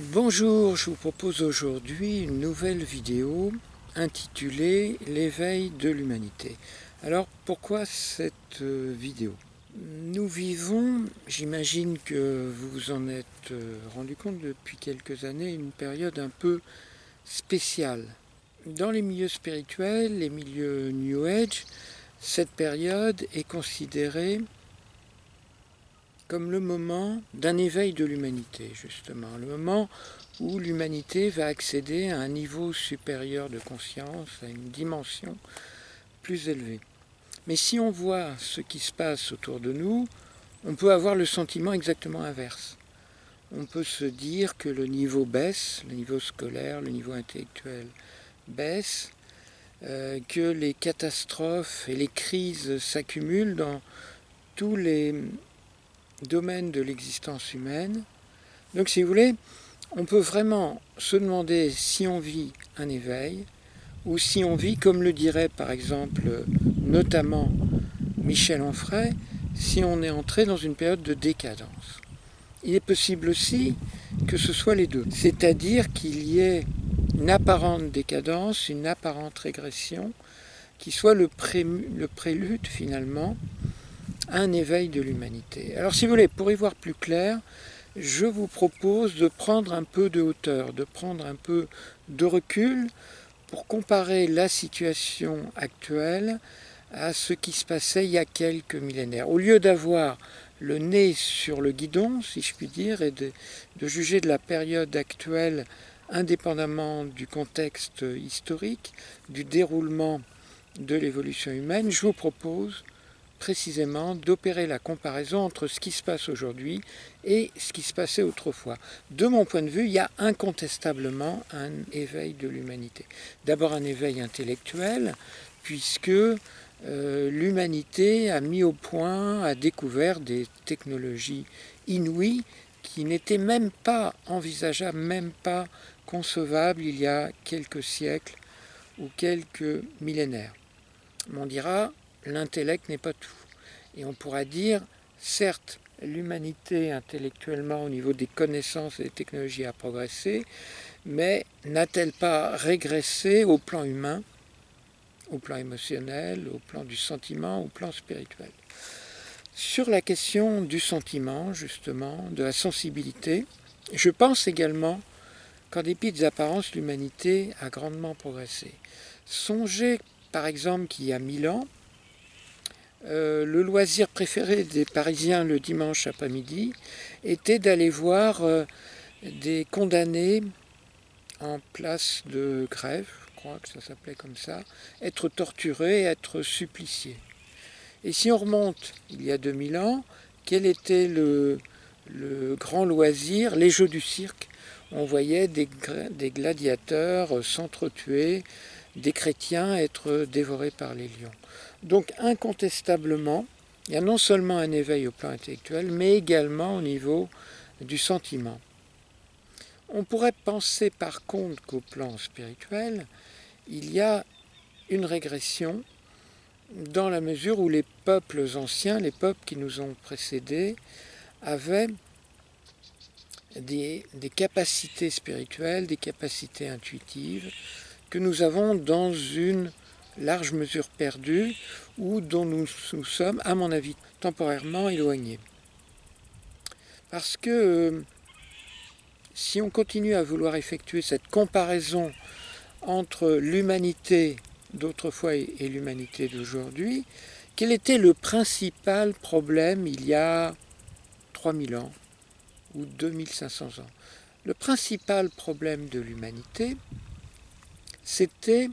Bonjour, je vous propose aujourd'hui une nouvelle vidéo intitulée L'éveil de l'humanité. Alors pourquoi cette vidéo? Nous vivons, j'imagine que vous vous en êtes rendu compte depuis quelques années, une période un peu spéciale. Dans les milieux spirituels, les milieux New Age, cette période est considérée comme le moment d'un éveil de l'humanité, justement, le moment où l'humanité va accéder à un niveau supérieur de conscience, à une dimension plus élevée. Mais si on voit ce qui se passe autour de nous, on peut avoir le sentiment exactement inverse. On peut se dire que le niveau baisse, le niveau scolaire, le niveau intellectuel baisse, que les catastrophes et les crises s'accumulent dans tous les domaine de l'existence humaine. Donc si vous voulez, on peut vraiment se demander si on vit un éveil ou si on vit, comme le dirait par exemple notamment Michel Onfray, si on est entré dans une période de décadence. Il est possible aussi que ce soit les deux, c'est-à-dire qu'il y ait une apparente décadence, une apparente régression, qui soit le prélude finalement un éveil de l'humanité. Alors si vous voulez, pour y voir plus clair, je vous propose de prendre un peu de hauteur, de prendre un peu de recul pour comparer la situation actuelle à ce qui se passait il y a quelques millénaires. Au lieu d'avoir le nez sur le guidon, si je puis dire, et de juger de la période actuelle indépendamment du contexte historique, du déroulement de l'évolution humaine, je vous propose précisément d'opérer la comparaison entre ce qui se passe aujourd'hui et ce qui se passait autrefois. De mon point de vue, il y a incontestablement un éveil de l'humanité. D'abord un éveil intellectuel, puisque l'humanité a mis au point, a découvert des technologies inouïes qui n'étaient même pas envisageables, même pas concevables il y a quelques siècles ou quelques millénaires. On dira, l'intellect n'est pas tout. Et on pourra dire, certes, l'humanité intellectuellement au niveau des connaissances et des technologies a progressé, mais n'a-t-elle pas régressé au plan humain, au plan émotionnel, au plan du sentiment, au plan spirituel? Sur la question du sentiment, justement, de la sensibilité, je pense également qu'en dépit des apparences, l'humanité a grandement progressé. Songez par exemple qu'il y a 1000 ans, le loisir préféré des Parisiens le dimanche après-midi était d'aller voir des condamnés en place de grève, je crois que ça s'appelait comme ça, être torturés, être suppliciés. Et si on remonte il y a 2000 ans, quel était le grand loisir? Les jeux du cirque. On voyait des gladiateurs s'entretuer, des chrétiens être dévorés par les lions. Donc incontestablement, il y a non seulement un éveil au plan intellectuel, mais également au niveau du sentiment. On pourrait penser par contre qu'au plan spirituel, il y a une régression dans la mesure où les peuples anciens, les peuples qui nous ont précédés, avaient des capacités spirituelles, des capacités intuitives que nous avons dans une large mesure perdue ou dont nous sommes, à mon avis, temporairement éloignés. Parce que si on continue à vouloir effectuer cette comparaison entre l'humanité d'autrefois et l'humanité d'aujourd'hui, quel était le principal problème il y a 3000 ans ou 2500 ans? Le principal problème de l'humanité, c'était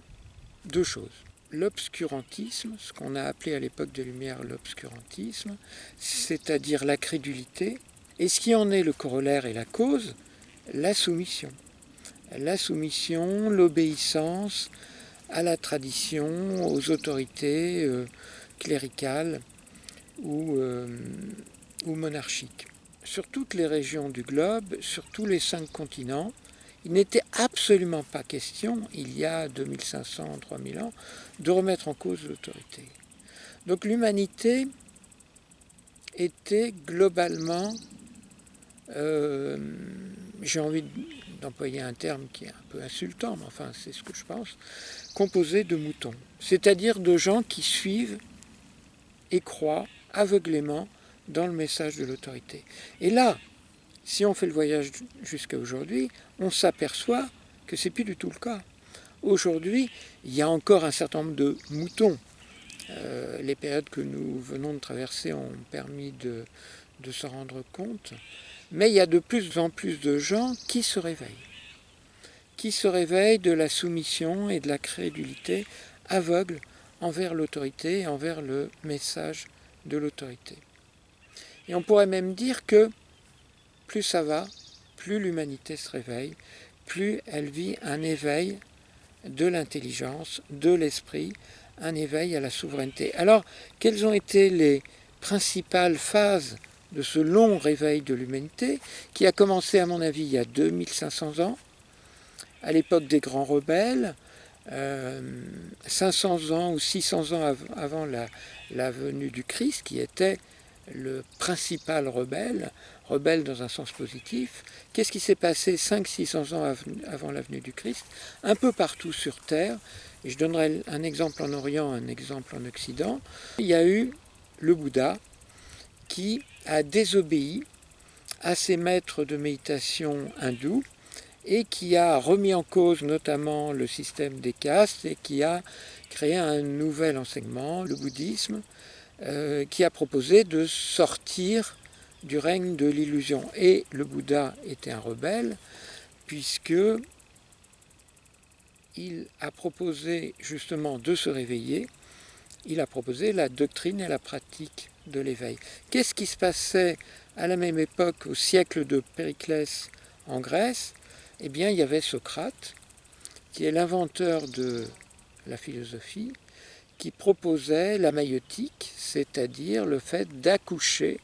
deux choses. L'obscurantisme, ce qu'on a appelé à l'époque des Lumières l'obscurantisme, c'est-à-dire la crédulité, et ce qui en est le corollaire et la cause, la soumission. La soumission, l'obéissance à la tradition, aux autorités cléricales ou monarchiques. Sur toutes les régions du globe, sur tous les 5 continents, il n'était absolument pas question, il y a 2500, 3000 ans, de remettre en cause l'autorité. Donc l'humanité était globalement j'ai envie d'employer un terme qui est un peu insultant, mais enfin c'est ce que je pense, composé de moutons. C'est-à-dire de gens qui suivent et croient aveuglément dans le message de l'autorité. Et là, si on fait le voyage jusqu'à aujourd'hui, on s'aperçoit que c'est plus du tout le cas. Aujourd'hui, il y a encore un certain nombre de moutons. Les périodes que nous venons de traverser ont permis de s'en rendre compte. Mais il y a de plus en plus de gens qui se réveillent de la soumission et de la crédulité aveugle envers l'autorité, envers le message de l'autorité. Et on pourrait même dire que plus ça va, plus l'humanité se réveille, plus elle vit un éveil de l'intelligence, de l'esprit, un éveil à la souveraineté. Alors, quelles ont été les principales phases de ce long réveil de l'humanité, qui a commencé, à mon avis, il y a 2500 ans, à l'époque des grands rebelles, 500 ans ou 600 ans avant la venue du Christ, qui était le principal rebelle dans un sens positif. Qu'est-ce qui s'est passé 500-600 ans avant la venue du Christ? Un peu partout sur Terre, et je donnerai un exemple en Orient, un exemple en Occident, il y a eu le Bouddha qui a désobéi à ses maîtres de méditation hindous et qui a remis en cause notamment le système des castes et qui a créé un nouvel enseignement, le bouddhisme, qui a proposé de sortir du règne de l'illusion. Et le Bouddha était un rebelle, puisque il a proposé justement de se réveiller, il a proposé la doctrine et la pratique de l'éveil. Qu'est-ce qui se passait à la même époque, au siècle de Périclès en Grèce? Eh bien, il y avait Socrate, qui est l'inventeur de la philosophie, qui proposait la maïeutique, c'est-à-dire le fait d'accoucher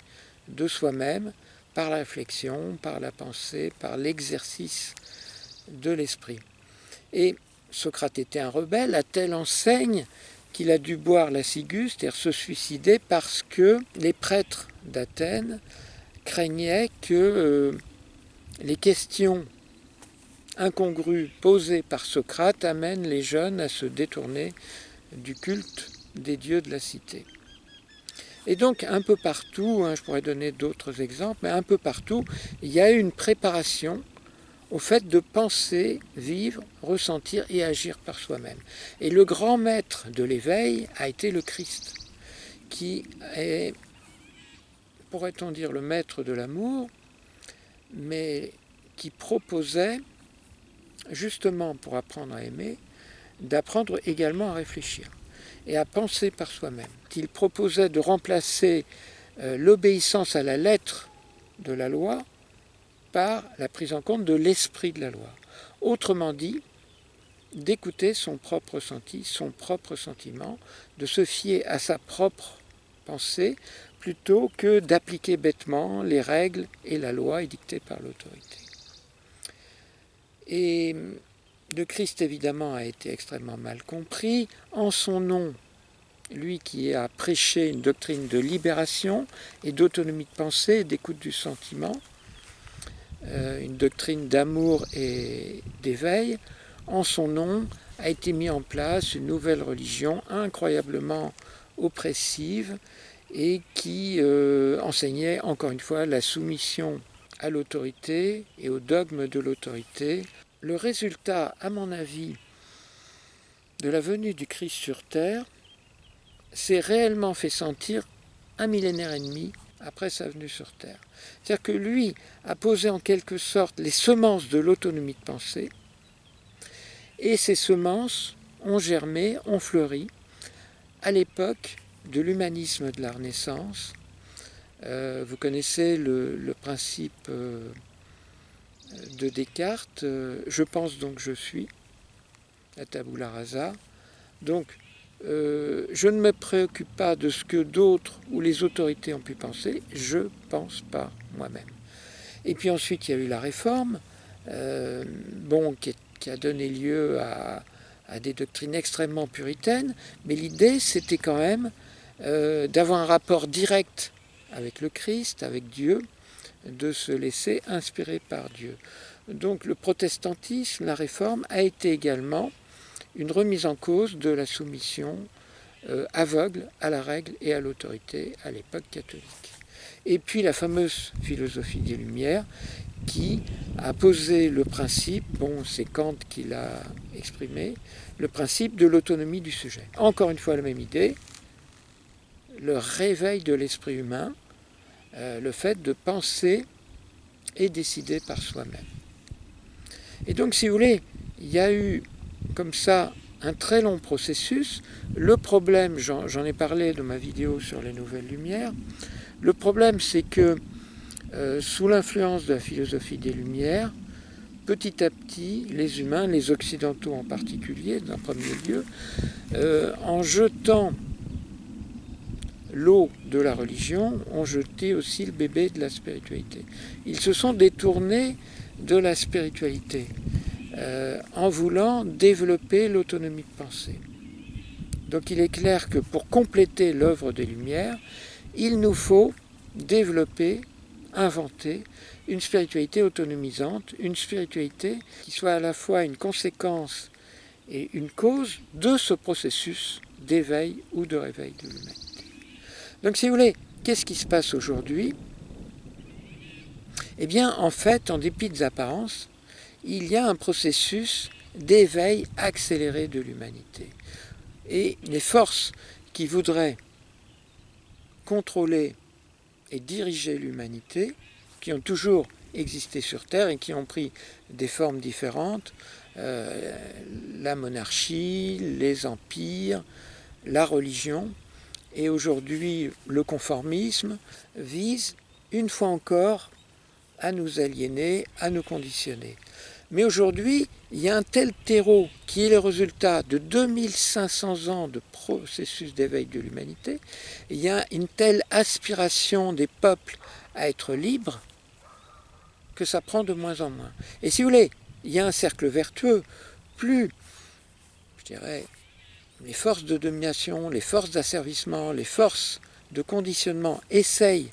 de soi-même par la réflexion, par la pensée, par l'exercice de l'esprit. Et Socrate était un rebelle à telle enseigne qu'il a dû boire la ciguë, c'est-à-dire se suicider, parce que les prêtres d'Athènes craignaient que les questions incongrues posées par Socrate amènent les jeunes à se détourner du culte des dieux de la cité. Et donc un peu partout, je pourrais donner d'autres exemples, mais un peu partout, il y a eu une préparation au fait de penser, vivre, ressentir et agir par soi-même. Et le grand maître de l'éveil a été le Christ, qui est, pourrait-on dire, le maître de l'amour, mais qui proposait, justement pour apprendre à aimer, d'apprendre également à réfléchir et à penser par soi-même. Il proposait de remplacer l'obéissance à la lettre de la loi par la prise en compte de l'esprit de la loi. Autrement dit, d'écouter son propre ressenti, son propre sentiment, de se fier à sa propre pensée plutôt que d'appliquer bêtement les règles et la loi édictées par l'autorité. Et le Christ, évidemment, a été extrêmement mal compris. En son nom, lui qui a prêché une doctrine de libération et d'autonomie de pensée et d'écoute du sentiment, une doctrine d'amour et d'éveil, en son nom a été mis en place une nouvelle religion incroyablement oppressive et qui enseignait encore une fois la soumission à l'autorité et au dogme de l'autorité. Le résultat, à mon avis, de la venue du Christ sur Terre s'est réellement fait sentir un millénaire et demi après sa venue sur Terre. C'est-à-dire que lui a posé en quelque sorte les semences de l'autonomie de pensée, et ces semences ont germé, ont fleuri à l'époque de l'humanisme de la Renaissance. Vous connaissez le principe de Descartes, je pense donc je suis, la tabula rasa. Donc, je ne me préoccupe pas de ce que d'autres ou les autorités ont pu penser, je pense par moi-même. Et puis ensuite, il y a eu la réforme, qui a donné lieu à des doctrines extrêmement puritaines, mais l'idée, c'était quand même d'avoir un rapport direct avec le Christ, avec Dieu, de se laisser inspirer par Dieu. Donc le protestantisme, la réforme, a été également une remise en cause de la soumission aveugle à la règle et à l'autorité à l'époque catholique. Et puis la fameuse philosophie des Lumières qui a posé le principe, bon c'est Kant qui l'a exprimé, le principe de l'autonomie du sujet. Encore une fois la même idée, le réveil de l'esprit humain, le fait de penser et décider par soi-même. Et donc si vous voulez, il y a eu comme ça un très long processus. Le problème, j'en ai parlé dans ma vidéo sur les Nouvelles Lumières, le problème c'est que sous l'influence de la philosophie des Lumières, petit à petit, les humains, les occidentaux en particulier, d'un premier lieu, en jetant l'eau de la religion, ont jeté aussi le bébé de la spiritualité. Ils se sont détournés de la spiritualité en voulant développer l'autonomie de pensée. Donc il est clair que pour compléter l'œuvre des Lumières, il nous faut développer, inventer une spiritualité autonomisante, une spiritualité qui soit à la fois une conséquence et une cause de ce processus d'éveil ou de réveil de l'humanité. Donc si vous voulez, qu'est-ce qui se passe aujourd'hui? Eh bien, en fait, en dépit des apparences, il y a un processus d'éveil accéléré de l'humanité. Et les forces qui voudraient contrôler et diriger l'humanité, qui ont toujours existé sur Terre et qui ont pris des formes différentes, la monarchie, les empires, la religion, et aujourd'hui le conformisme, visent une fois encore à nous aliéner, à nous conditionner. Mais aujourd'hui, il y a un tel terreau qui est le résultat de 2500 ans de processus d'éveil de l'humanité, il y a une telle aspiration des peuples à être libres que ça prend de moins en moins. Et si vous voulez, il y a un cercle vertueux, plus, je dirais, les forces de domination, les forces d'asservissement, les forces de conditionnement essayent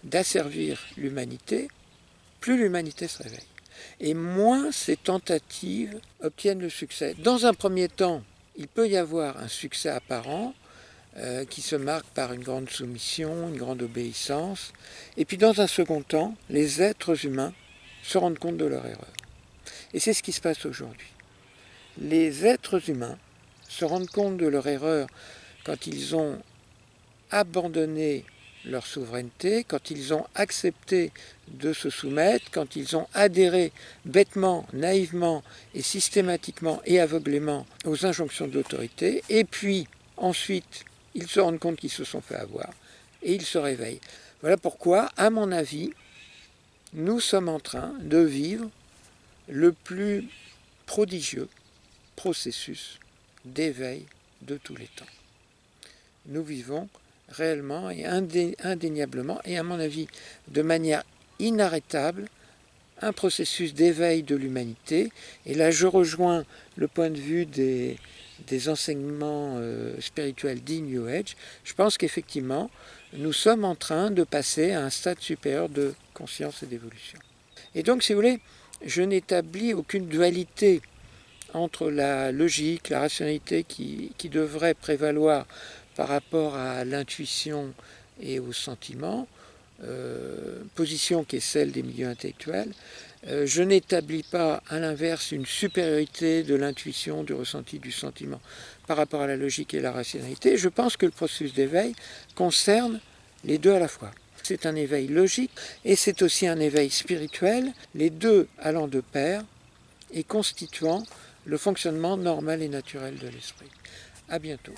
d'asservir l'humanité, plus l'humanité se réveille. Et moins ces tentatives obtiennent le succès. Dans un premier temps, il peut y avoir un succès apparent qui se marque par une grande soumission, une grande obéissance. Et puis dans un second temps, les êtres humains se rendent compte de leur erreur. Et c'est ce qui se passe aujourd'hui. Les êtres humains se rendent compte de leur erreur quand ils ont abandonné leur souveraineté, quand ils ont accepté de se soumettre, quand ils ont adhéré bêtement, naïvement et systématiquement et aveuglément aux injonctions de l'autorité, et puis ensuite ils se rendent compte qu'ils se sont fait avoir et ils se réveillent. Voilà pourquoi, à mon avis, nous sommes en train de vivre le plus prodigieux processus d'éveil de tous les temps. Nous vivons réellement et indéniablement, et à mon avis de manière inarrêtable, un processus d'éveil de l'humanité. Et là je rejoins le point de vue des enseignements spirituels dits New Age. Je pense qu'effectivement nous sommes en train de passer à un stade supérieur de conscience et d'évolution. Et donc si vous voulez, je n'établis aucune dualité entre la logique, la rationalité qui devrait prévaloir par rapport à l'intuition et au sentiment, position qui est celle des milieux intellectuels. Je n'établis pas à l'inverse une supériorité de l'intuition, du ressenti, du sentiment par rapport à la logique et la rationalité. Je pense que le processus d'éveil concerne les deux à la fois. C'est un éveil logique et c'est aussi un éveil spirituel, les deux allant de pair et constituant le fonctionnement normal et naturel de l'esprit. À bientôt.